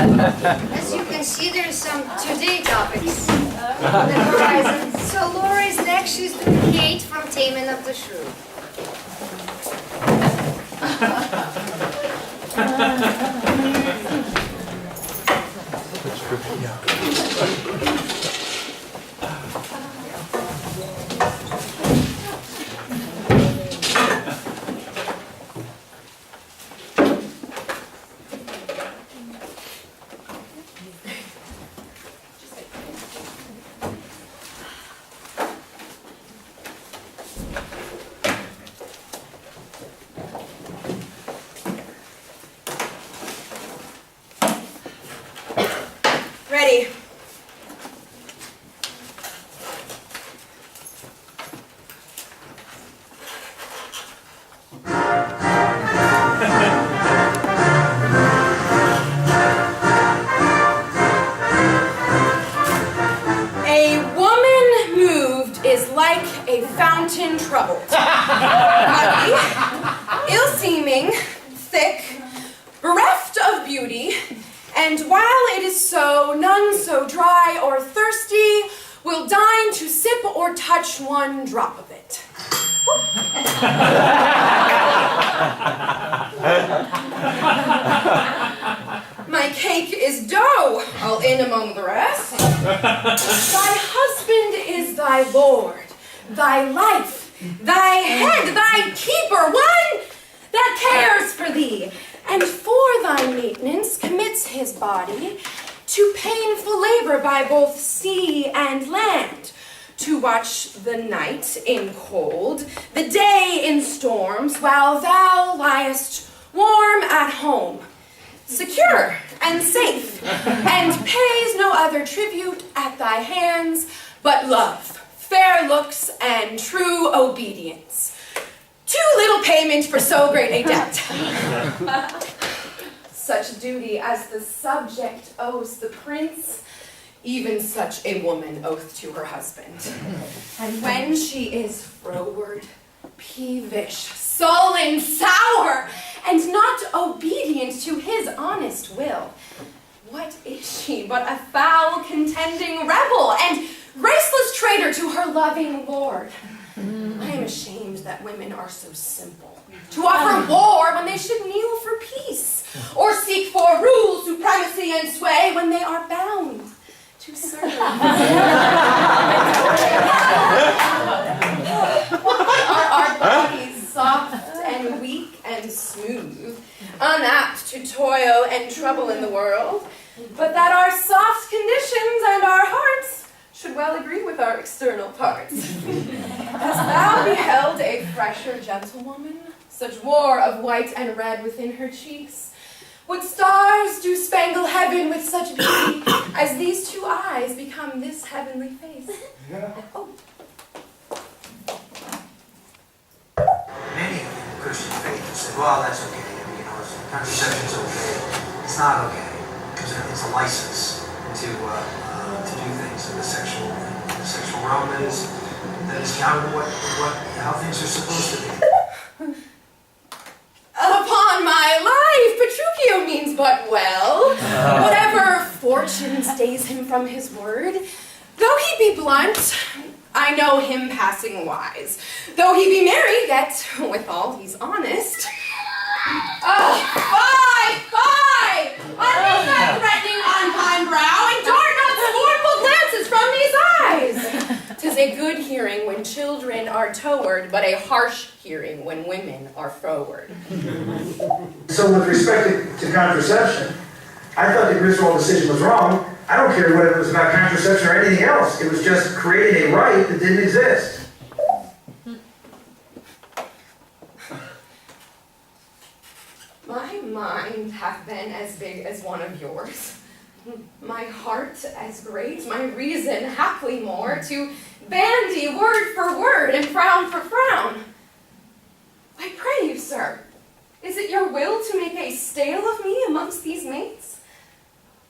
As you can see, there's some today topics on the horizon. So Lora is next. She's doing Kate from Taming of the Shrew. Ready. A woman moved is like a fountain troubled. Muddy, ill-seeming, thick, bereft of beauty, and while it is so, none so dry or thirsty will deign to sip or touch one drop of it. My cake is dough, I'll in among the rest. Thy husband is thy lord, thy life, thy head, thy keeper, one that cares for thee, and for thy maintenance commits his body to painful labor by both sea and land, to watch the night in cold, the day in storms, while thou liest warm at home, secure and safe, and pays no other tribute at thy hands but love, fair looks, and true obedience. Too little payment for so great a debt. Such duty as the subject owes the prince, even such a woman oath to her husband. And when she is froward, peevish, sullen, sour, and not obedient to his honest will, what is she but a foul contending rebel and graceless traitor to her loving lord? I am ashamed that women are so simple, to offer war when they should kneel for peace, or seek for rule, supremacy, and sway when they are bound to serve. Are our bodies soft and weak and smooth, unapt to toil and trouble in the world, but that our soft conditions and our hearts should well agree with our external parts. Hast thou beheld a fresher gentlewoman, such war of white and red within her cheeks? Would stars do spangle heaven with such beauty as these two eyes become this heavenly face? Yeah. Oh. Many in the Christian faith have said, well, that's okay. I mean, contraception's okay. It's not okay because it's a license to do things in the sexual realm that is counter to how things are supposed to be. Upon my life, Petruchio means but well. Whatever fortune stays him from his word, though he be blunt, I know him passing wise. Though he be merry, yet withal he's honest. Fie! Unleash that threatening on thine brow, and dart not scornful glances from these eyes. 'Tis a good hearing when children are toward, but a harsh hearing when women are froward. So with respect to contraception, I thought the Griswold decision was wrong. I don't care whether it was about contraception or anything else. It was just creating a right that didn't exist. My mind hath been as big as one of yours, my heart as great, my reason haply more, to bandy word for word and frown for frown. I pray you, sir, is it your will to make a stale of me amongst these mates?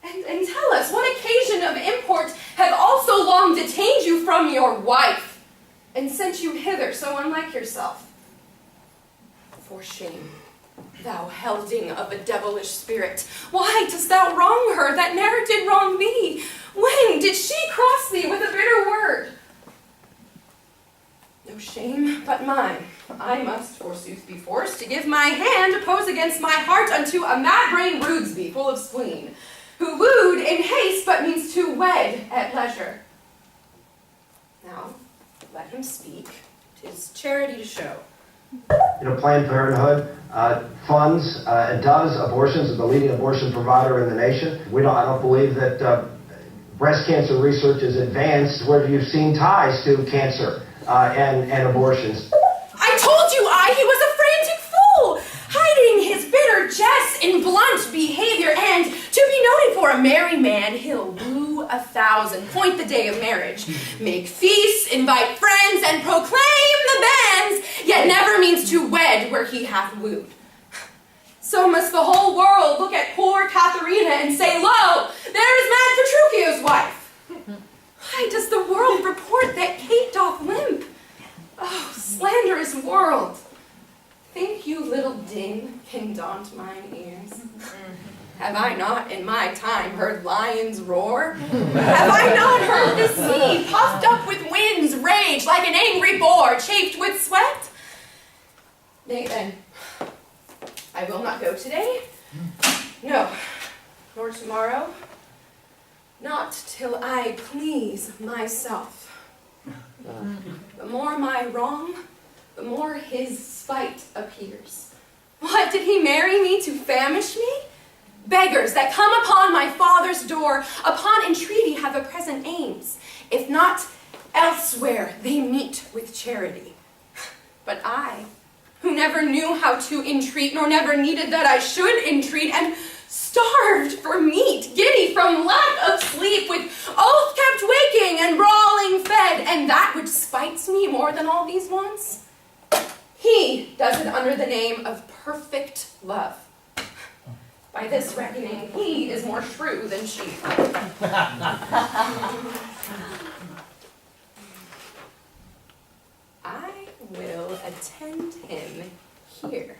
And tell us, what occasion of import hath also long detained you from your wife, and sent you hither so unlike yourself? For shame, Thou helding of a devilish spirit, why dost thou wrong her that ne'er did wrong thee? When did she cross thee with a bitter word? No shame but mine. I must forsooth be forced to give my hand oppose against my heart unto a mad-brained Rudesby full of spleen, who wooed in haste but means to wed at leisure. Now, let him speak. 'Tis charity to show. Planned Parenthood funds and does abortions, is the leading abortion provider in the nation. I don't believe that breast cancer research is advanced where you've seen ties to cancer and abortions. I told you he was a frantic fool, hiding his bitter jests in blunt behavior, and to be noted for a merry man, he'll woo 1,000, point the day of marriage, make feasts, invite friends, and proclaim the banns, yet never means to wed where he hath wooed. So must the whole world look at poor Katharina and say, lo, there is mad Petruchio's wife. Why does the world report that Kate doth limp? Oh, slanderous world! Think you little din can daunt mine ears? Have I not in my time heard lions roar? Have I not heard the sea puffed up with winds rage like an angry boar chafed with sweat? Nay then, I will not go today, no, nor tomorrow, not till I please myself. The more my wrong, the more his spite appears. What, did he marry me to famish me? Beggars that come upon my father's door, upon entreaty have a present aims. If not, elsewhere they meet with charity. But I, who never knew how to entreat, nor never needed that I should entreat, am starved for meat, giddy from lack of sleep, with oath kept waking and brawling fed, and that which spites me more than all these wants, he does it under the name of perfect love. By this reckoning, he is more true than she. I will attend him here.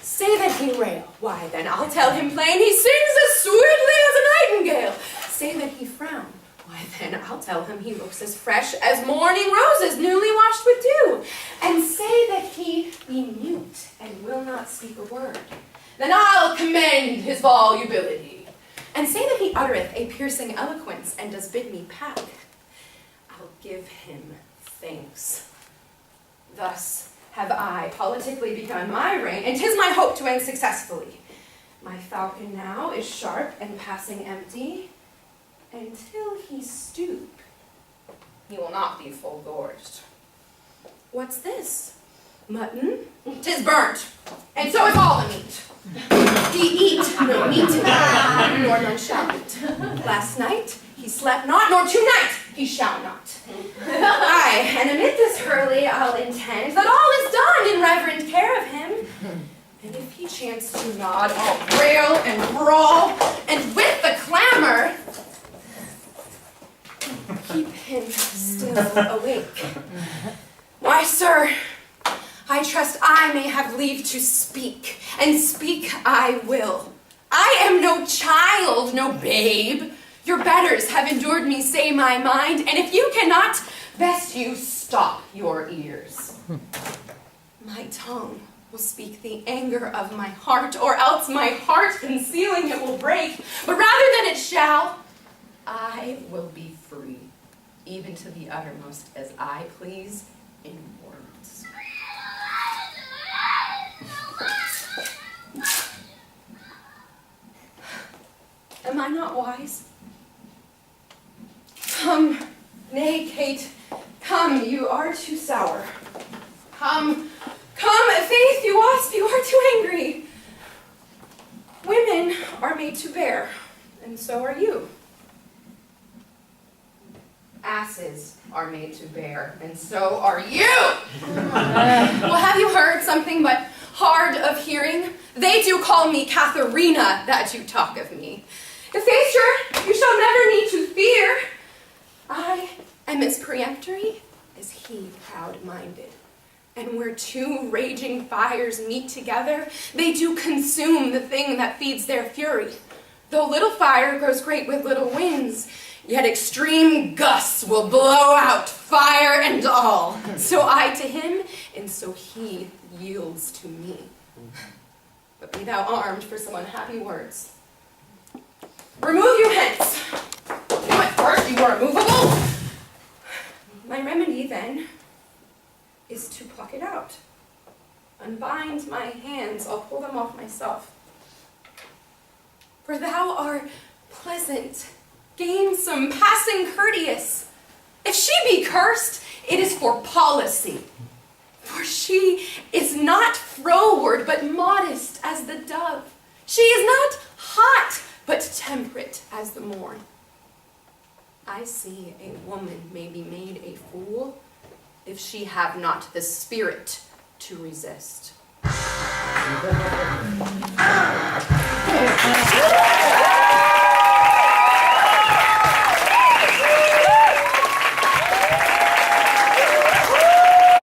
Say that he rail, why then I'll tell him plain he sings as sweetly as a nightingale. Say that he frown, why then I'll tell him he looks as fresh as morning roses newly washed with dew. And say that he be mute and will not speak a word, then I'll commend his volubility. And say that he uttereth a piercing eloquence and does bid me pack, I'll give him thanks. Thus have I politically begun my reign, and 'tis my hope to end successfully. My falcon now is sharp and passing empty. Until he stoop, he will not be full gorged. What's this? Mutton? 'Tis burnt, and so is all the meat. He eat no meat, nor none shall eat. Last night he slept not, nor tonight he shall not. Aye, and amid this hurly I'll intend that all is done in reverent care of him. And if he chance to nod, I'll rail and brawl, and with the clamor keep him still awake. Why, sir, I trust I may have leave to speak, and speak I will. I am no child, no babe. Your betters have endured me say my mind, and if you cannot, best you stop your ears. My tongue will speak the anger of my heart, or else my heart concealing it will break. But rather than it shall, I will be free, even to the uttermost, as I please in words. Am I not wise? Come, nay, Kate, come, you are too sour. Come, Faith, you are too angry. Women are made to bear, and so are you. Asses are made to bear, and so are you! Well, have you heard something but hard of hearing? They do call me Katharina, that you talk of me. Faith, sure, you shall never need to fear. I am as peremptory as he proud-minded. And where two raging fires meet together, they do consume the thing that feeds their fury. Though little fire grows great with little winds, yet extreme gusts will blow out fire and all. So I to him, and so he yields to me. But be thou armed for some unhappy words. Remove you hence. You at first you were immovable. My remedy then is to pluck it out. Unbind my hands, I'll pull them off myself. For thou art pleasant, gamesome, passing courteous. If she be cursed, it is for policy. For she is not froward, but modest as the dove. She is not hot, but temperate as the morn. I see a woman may be made a fool if she have not the spirit to resist.